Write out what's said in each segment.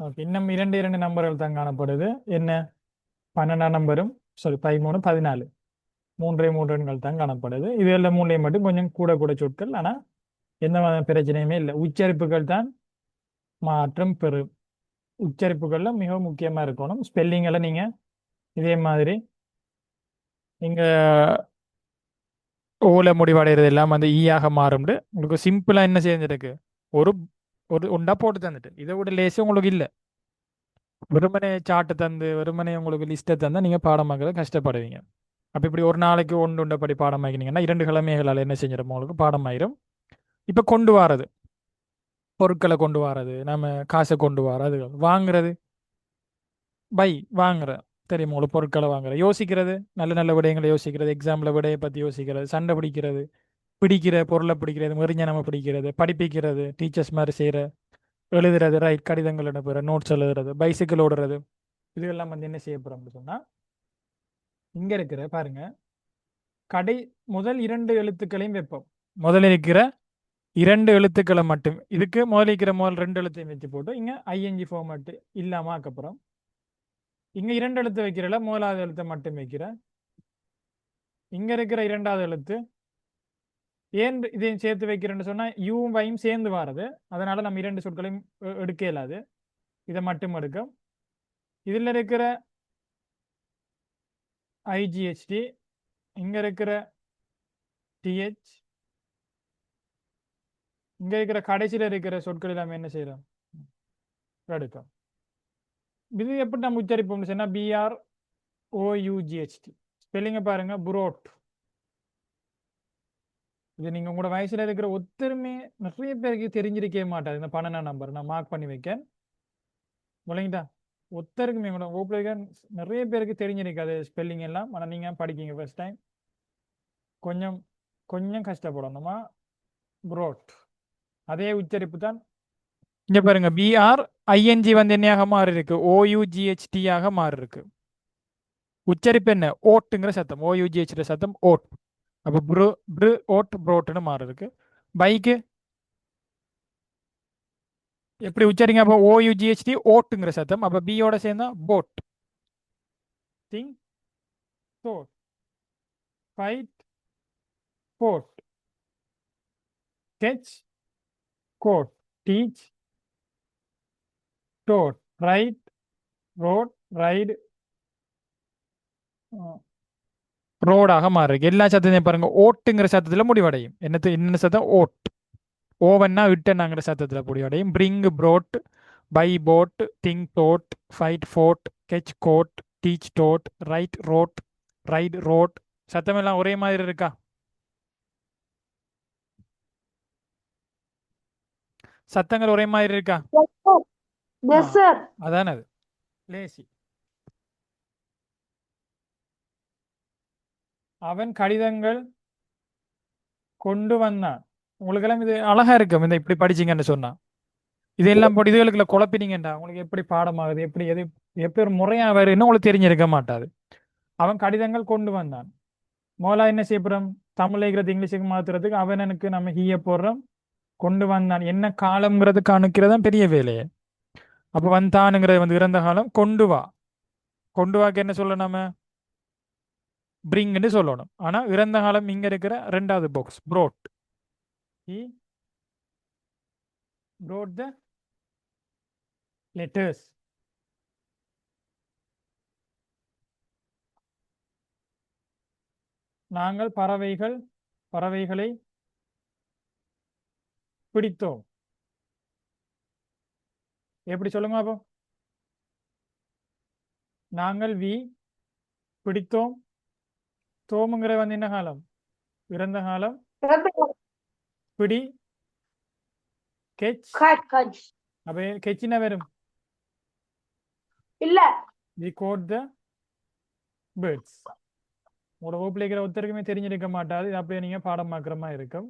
Okay, இன்னும் இரண்டு இரண்டு நம்பர்கள் தான் காணப்படுது. என்ன? 12ஆம் நம்பரும், சாரி 13, 14, மூன்றே மூன்று எண்கள் தான் காணப்படுது. இது எல்லாம் மூலையும் மட்டும் கொஞ்சம் கூட கூட சொற்கள். ஆனால் எந்த வித பிரச்சனையுமே இல்லை. உச்சரிப்புகள் தான் மாற்றம் பெறும். உச்சரிப்புகள்ல மிகவும் முக்கியமா இருக்கணும். ஸ்பெல்லிங் எல்லாம் நீங்க இதே மாதிரி நீங்க ஓல முடிவடைகிறது எல்லாம் வந்து ஈயாக மாறும்டு. உங்களுக்கு சிம்பிளா என்ன செஞ்சிருக்கு, ஒரு ஒரு ஒண்டா போட்டு தந்துட்டு இதை விட லேசு உங்களுக்கு இல்லை. வெறுமனே சாட்டு தந்து வெறுமனே உங்களுக்கு லிஸ்ட்டை தந்தா நீங்க பாடமாக்குறது கஷ்டப்படுவீங்க. அப்ப இப்படி ஒரு நாளைக்கு ஒன்று உண்டபடி பாடமாக்கினீங்கன்னா 2 கிழமைகளால் என்ன செஞ்சிடும், உங்களுக்கு பாடமாயிரும். இப்ப கொண்டு வாரது, பொருட்களை கொண்டு வாரது, நம்ம காசை கொண்டு வாரது, வாங்குறது, பை வாங்குற, தெரியுமா உங்களுக்கு, பொருட்களை வாங்குற, யோசிக்கிறது, நல்ல நல்ல விடயங்களை யோசிக்கிறது, எக்ஸாம்ல விடையை பத்தி யோசிக்கிறது, சண்டை பிடிக்கிறது, பிடிக்கிற பொருளை பிடிக்கிறது, மெறிஞானமா பிடிக்கிறது, படிப்பிக்கிறது, டீச்சர்ஸ் மாதிரி செய்யற, எழுதுறது, ரைட், கடிதங்கள் அனுப்புற, நோட்ஸ் எழுதுறது, பைசிக்கிள் ஓடுறது, இதெல்லாம் வந்து என்ன செய்யப்படும் அப்படின்னு சொன்னா, இங்க இருக்கிற பாருங்க, கடை முதல் 2 எழுத்துக்களையும் வைப்போம். முதல்ல இருக்கிற 2 எழுத்துக்களை மட்டும், இதுக்கு முதல்ல இருக்கிற முதல் 2 எழுத்தையும் வச்சு போட்டு இங்க ஐஎன்ஜி ஃபார்மேட் இல்லாம அதுக்கப்புறம் இங்க 2 எழுத்து வைக்கிறல, முதலாவது எழுத்தை மட்டும் வைக்கிற, இங்க இருக்கிற 2வது எழுத்து ஏன் இதையும் சேர்த்து வைக்கிறேன்னு சொன்னா யூவும் வையும் சேர்ந்து வாரது. அதனால நம்ம 2 சொற்களையும் எடுக்க இயலாது, இதை மட்டும் எடுக்கும். இதுல இருக்கிற ஐஜிஹெச்டி, இங்க இருக்கிற டிஹெச், இங்க இருக்கிற கடைசியில இருக்கிற சொற்கள் எல்லாமே என்ன செய்யறோம், எடுக்கும். இது எப்படி நம்ம உச்சரிப்போம்னு சொன்னா பிஆர் ஓயூஜிஹெச்டி. ஸ்பெல்லிங்க பாருங்க, புரோட். இது நீங்க உங்களோட வயசுல இருக்கிற ஒத்தருமே நிறைய பேருக்கு தெரிஞ்சிருக்கவே மாட்டாது. இந்த 12ஆம் நம்பர் நான் மார்க் பண்ணி வைக்கேன், விளங்கிட்டா? ஒத்தருக்குமே கூட ஓப்பன் நிறைய பேருக்கு தெரிஞ்சிருக்காது ஸ்பெல்லிங் எல்லாம். ஆனால் நீங்க படிக்கீங்க ஃபர்ஸ்ட் டைம், கொஞ்சம் கொஞ்சம் கஷ்டப்படணுமா. புரோட் அதே உச்சரிப்பு தான் இங்க பாருங்க. பிஆர் ஐஎன்ஜி வந்து என்னையாக மாறி இருக்கு, ஓயூஜிஹெச்டி ஆக மாறி இருக்கு. உச்சரிப்பு என்ன, ஓட்டுங்கிற சத்தம், ஓயூஜிஹெச் சத்தம் ஓட். அப்போ ப்ரு ப்ரு ஓட் ப்ரோட்னு மாறி இருக்கு. பைக்கு எப்படி உச்சரிங்க, அப்போ ஓயூஜிஹெச்டி ஓட்டுங்கிற சத்தம், அப்போ பியோட சேர்ந்தா bought. Think thought, fight fought, catch caught, teach taught, write wrote, ride ரோடாக மாறிருக்கு. எல்லா சத்தத்தையும் பாருங்க ஓட்டுங்கிற சத்தத்துல முடிவடையும். என்ன சத்தம், ஓட். ஓவன்னா இட்டனாங்கிற சத்தத்துல முடிவடையும். Bring brought, buy bought, think thought, fight fought, catch caught, teach taught, write wrote, ride rode. சத்தம் எல்லாம் ஒரே மாதிரி இருக்கா? சத்தங்கள் ஒரே மாதிரி இருக்கா? Yes, sir. ஆ, Yes, sir. அதானே அது லேசி. அவன் கடிதங்கள் கொண்டு வந்தான். உங்களுக்கெல்லாம் இது அழகா இருக்கும் இந்த இப்படி படிச்சீங்கன்னு சொன்னா. இதெல்லாம் போட்டு இதுகளுக்குள்ள குழப்பினீங்கடா, உங்களுக்கு எப்படி பாடமாகுது, எப்படி எது எப்படி ஒரு முறையா வருன்னு உங்களுக்கு தெரிஞ்சிருக்க மாட்டாது. அவன் கடிதங்கள் கொண்டு வந்தான். மோலா என்ன செய்யப்படுறோம், தமிழ்ல இருக்கிறது இங்கிலீஷுக்கு மாத்துறதுக்கு அவனுக்கு நம்ம ஹீய போடுறோம். கொண்டு வந்தான் என்ன காலம்ங்கிறது கணக்கிறதான் பெரிய வேலையை. அப்ப வந்தானுங்கிறது வந்து இறந்த காலம். கொண்டு வா, கொண்டு வாக்கு என்ன சொல்ல, நம்ம பிரிங்னு சொல்லணும். ஆனா இறந்த காலம் இங்க இருக்கிற 2வது box broad. He brought the letters. நாங்கள் பறவைகளை பிடித்தோம். எப்படி சொல்லுங்க அப்போ, நாங்கள் பிடித்தோம். தோமுங்கிற வந்து என்ன காலம், இறந்த காலம். பிடி கெச், Catch. அப்ப கெச்சின வரும். இல்ல. We got the birds. உங்களோட வகுப்புல இருக்கிற ஒருத்தருக்குமே தெரிஞ்சிருக்க மாட்டாது. இது அப்படியே நீங்க பாடமாக்குற மாதிரி இருக்கும்.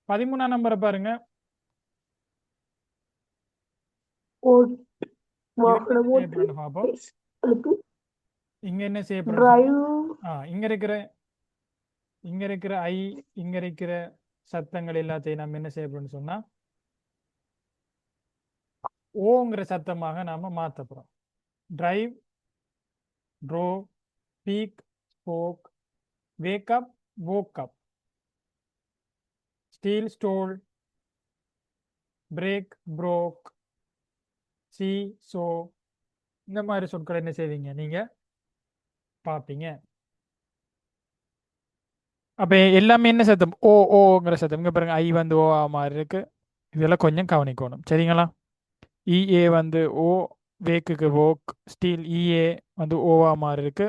13ஆம் நம்பரை பாருங்க. இதுல என்ன செய்யப்படுன்னு பார்ப்போம். இங்க என்ன செய்யப்படுன்னு சொன்னா, Drive. இங்க இருக்கிற ஐ, இங்க இருக்கிற சத்தங்கள் எல்லாத்தையும் நம்ம என்ன செய்யப்படுன்னு சொன்னா ஓங்கிற சத்தமாக நாம மாத்த போறோம். Drive, draw, speak, spoke, wake up, woke up, steel, stole, break, broke, C, so, இந்த மாதிரி சொற்கள் என்ன செய்வீங்க நீங்க பார்ப்பீங்க. அப்ப எல்லாமே என்ன சத்தம்? ஓ ஓங்கிற சத்தம். இங்க பாருங்க, ஐ வந்து ஓ மாதிரி இருக்கு. இதெல்லாம் கொஞ்சம் கவனிக்கணும், சரிங்களா? இஏ வந்து ஓ, வேக்குக்கு வோக், ஸ்டீல் இஏ வந்து ஓவா மாதிரி இருக்கு.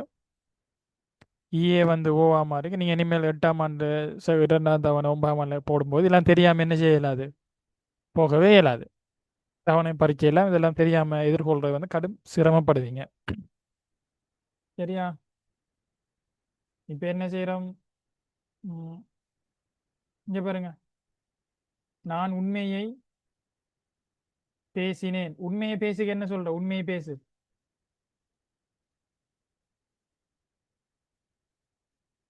இஏ வந்து ஓவா மாதிரி இருக்கு. நீங்க இனிமேல் 8ஆம் ஆண்டு 2ஆம் தவணை 9ஆம் ஆண்டு போடும்போது இதெல்லாம் தெரியாம என்ன செய்ய இயலாது, போகவே இயலாது. தவணை பரீட்சையெல்லாம் இதெல்லாம் தெரியாம எதிர்கொள்றது வந்து கடும் சிரமப்படுவீங்க. சரியா? இப்ப என்ன செய்யறோம்? இங்க பாருங்க, நான் உண்மையை பேசினேன். உண்மையை பேசுக என்ன சொல்ற? உண்மையை பேசு.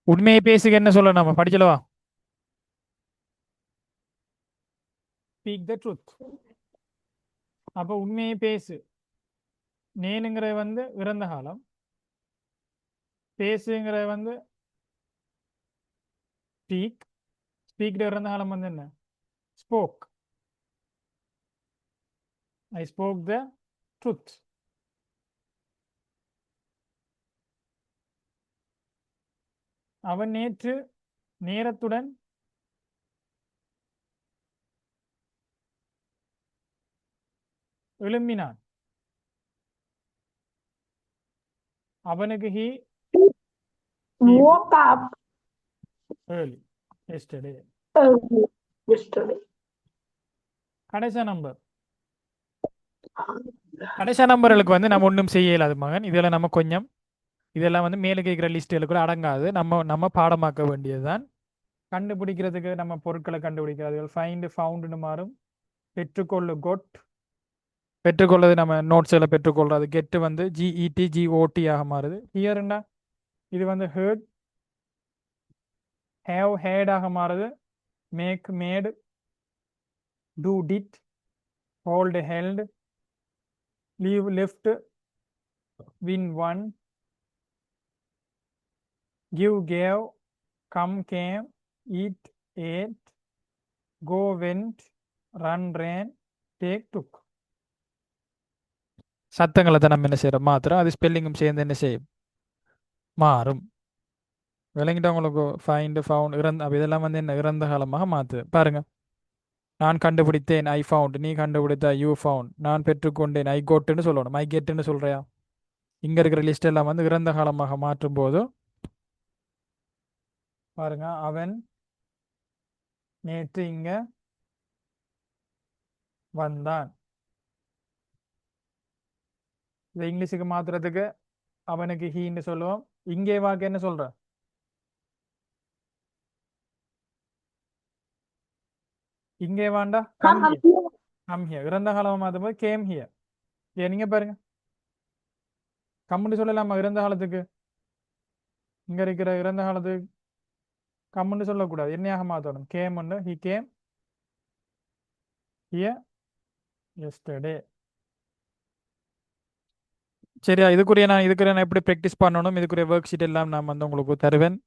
உண்மையை பேசுக என்ன சொல்ல? நம்ம படிச்சலவா? Speak the truth. அப்ப உண்மையை பேசு. நேனுங்கிற வந்து இறந்த காலம், பேசுங்கிற வந்து ஸ்பீக், ஸ்பீக் இறந்த காலம் வந்து என்ன? Spoke. I spoke the truth. அவன் நேற்று நேரத்துடன் எழும்பினான். அவனுக்கு he woke up early yesterday. early yesterday. கடைசி நம்பர், கடைசி நம்பர்களுக்கு வந்து நம்ம ஒன்றும் செய்ய இயலாது மகன். இதெல்லாம் நம்ம கொஞ்சம், இதெல்லாம் வந்து மேலே கேட்குற லிஸ்ட்டுகளுக்கு கூட அடங்காது. நம்ம பாடமாக்க வேண்டியதுதான். கண்டுபிடிக்கிறதுக்கு நம்ம பொருட்களை கண்டுபிடிக்கிறது ஃபைண்ட், ஃபவுண்டுன்னு மாறும். பெற்றுக்கொள்ளு, கொட். பெற்றுக்கொள்வது நம்ம நோட்ஸில் பெற்றுக்கொள்றது. கெட்டு வந்து ஜிஇடி ஜிஓடி ஆக மாறுது. ஹியர்னா இது வந்து ஹேர்ட், ஹேவ் ஹேட் ஆக மாறுது. Make made, do did, hold held, leave left, win won, give gave, come came, eat ate, go went, run ran, take took. சத்தங்களை தான் நம்ம என்ன செய்யறோம் மாத்திரம். அது ஸ்பெல்லிங்கும் சேர்ந்து என்ன செய்யும், மாறும். விளங்கிட்ட உங்களுக்கு? ஃபைண்ட், ஃபவுண்ட், இறந்த, அப்போ இதெல்லாம் வந்து என்ன இறந்த காலமாக மாற்று. பாருங்க, நான் கண்டுபிடித்தேன், ஐ ஃபவுண்ட். நீ கண்டுபிடித்த, யூ ஃபவுண்ட். நான் பெற்றுக்கொண்டேன், ஐ கோட்டுன்னு சொல்லணும். ஐ கெட்டுன்னு சொல்றியா? இங்க இருக்கிற லிஸ்ட் எல்லாம் வந்து இறந்த காலமாக மாற்றும் போது பாருங்க, அவன் நேற்று இங்க வந்தான். இதை இங்கிலீஷுக்கு மாத்துறதுக்கு அவனுக்கு ஹீன்னு சொல்லுவோம். இங்கே வாக்கு என்ன சொல்ற? இங்கே வாண்டா, கம் ஹியர். Come here. இறந்த காலம் மாற்றும் போது கேம் ஹியர். ஏன் நீங்க பாருங்க, கம்முன்னு சொல்லலாமா இறந்த காலத்துக்கு? இங்க இருக்கிற இறந்த காலத்துக்கு கம்முன்னு சொல்லக்கூடாது, என்னையாக மாற்றணும். கேம் ஒன்று, ஹி கேம் ஹியர் எஸ்டர்டே. சரியா? இதுக்குரிய நான் எப்படி ப்ராக்டிஸ் பண்ணணும், இதுக்குரிய ஒர்க் ஷீட் எல்லாம் நான் வந்து உங்களுக்கு தருவேன்.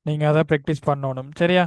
நீங்கள் அதை ப்ராக்டிஸ் பண்ணணும். சரியா?